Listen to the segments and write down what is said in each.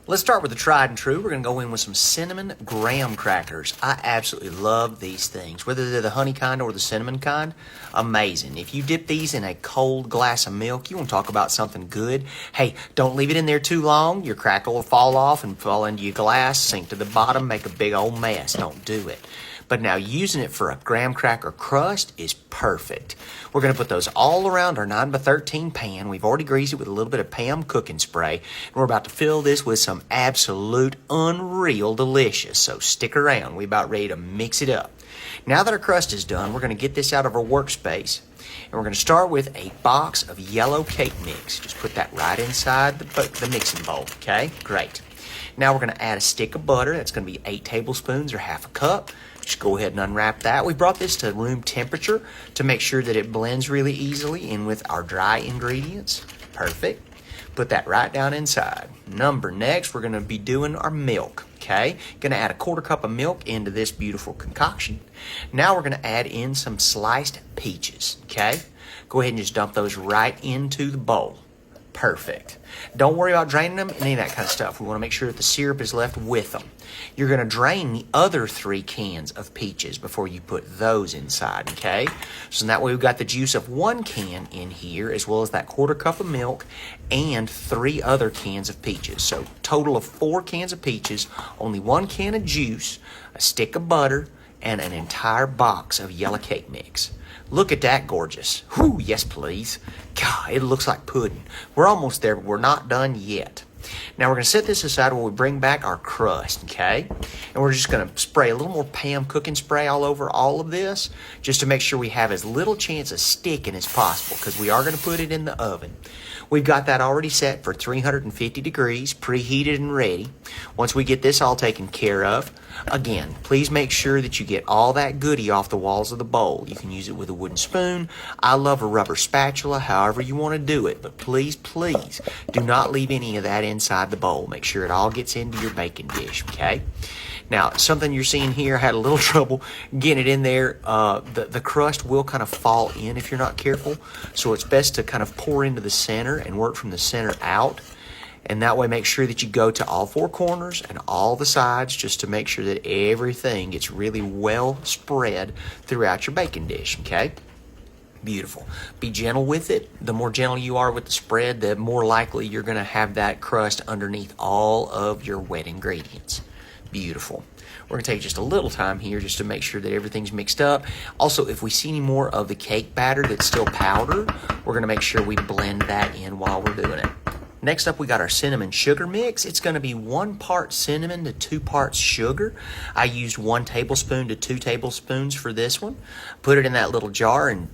Let's start with the tried and true. We're going to go in with some cinnamon graham crackers. I absolutely love these things, whether they're the honey kind or the cinnamon kind. Amazing. If you dip these in a cold glass of milk, you want to talk about something good. Hey, don't leave it in there too long. Your cracker will fall off and fall into your glass, sink to the bottom, make a big old mess. Don't do it. But now using it for a graham cracker crust is perfect. We're going to put those all around our 9x13 pan. We've already greased it with a little bit of Pam cooking spray. And we're about to fill this with some absolute unreal delicious. So stick around. We're about ready to mix it up. Now that our crust is done, we're going to get this out of our workspace. And we're going to start with a box of yellow cake mix. Just put that right inside the mixing bowl, okay? Great. Now we're going to add a stick of butter. That's going to be 8 tablespoons or half a cup. Just go ahead and unwrap that. We brought this to room temperature to make sure that it blends really easily in with our dry ingredients. Perfect. Put that right down inside. Next, we're going to be doing our milk. Okay, going to add a 1/4 cup of milk into this beautiful concoction. Now we're going to add in some sliced peaches. Okay, go ahead and just dump those right into the bowl. Perfect. Don't worry about draining them and any of that kind of stuff. We want to make sure that the syrup is left with them. You're going to drain the other 3 cans of peaches before you put those inside, okay? So that way we've got the juice of 1 can in here, as well as that 1/4 cup of milk and 3 other cans of peaches. So total of 4 cans of peaches, only 1 can of juice, a stick of butter, and an entire box of yellow cake mix. Look at that gorgeous. Whew, yes please. God, it looks like pudding. We're almost there, but we're not done yet. Now we're going to set this aside while we bring back our crust, okay? And we're just going to spray a little more Pam cooking spray all over all of this, just to make sure we have as little chance of sticking as possible, because we are going to put it in the oven. We've got that already set for 350 degrees, preheated and ready. Once we get this all taken care of, again, please make sure that you get all that goodie off the walls of the bowl. You can use it with a wooden spoon. I love a rubber spatula, however you want to do it. But please, please, do not leave any of that inside the bowl. Make sure it all gets into your baking dish, okay? Now, something you're seeing here, I had a little trouble getting it in there. The crust will kind of fall in if you're not careful. So it's best to kind of pour into the center and work from the center out. And that way make sure that you go to all 4 corners and all the sides, just to make sure that everything gets really well spread throughout your baking dish, okay? Beautiful. Be gentle with it. The more gentle you are with the spread, the more likely you're going to have that crust underneath all of your wet ingredients. Beautiful. We're going to take just a little time here just to make sure that everything's mixed up. Also, if we see any more of the cake batter that's still powdered, we're going to make sure we blend that in while we're doing it. Next up, we got our cinnamon sugar mix. It's going to be 1 part cinnamon to 2 parts sugar. I used 1 tablespoon to 2 tablespoons for this one. Put it in that little jar and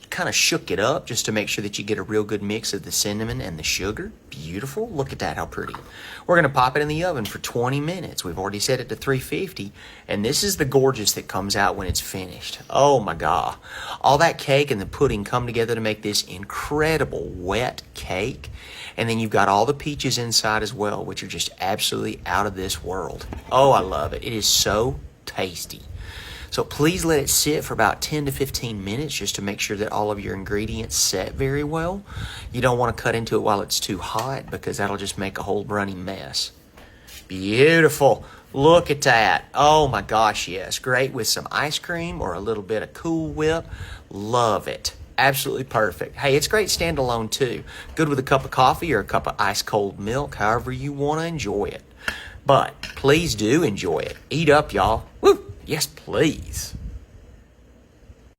kind of shook it up just to make sure that you get a real good mix of the cinnamon and the sugar. Beautiful. Look at that, how pretty. We're going to pop it in the oven for 20 minutes. We've already set it to 350, and this is the gorgeous that comes out when it's finished. Oh my God. All that cake and the pudding come together to make this incredible wet cake, and then you've got all the peaches inside as well, which are just absolutely out of this world. Oh, I love it. It is so tasty. So please let it sit for about 10 to 15 minutes just to make sure that all of your ingredients set very well. You don't want to cut into it while it's too hot, because that'll just make a whole runny mess. Beautiful. Look at that. Oh my gosh, yes. Great with some ice cream or a little bit of Cool Whip. Love it. Absolutely perfect. Hey, it's great standalone too. Good with a cup of coffee or a cup of ice cold milk, however you want to enjoy it. But please do enjoy it. Eat up, y'all. Woo! Yes, please.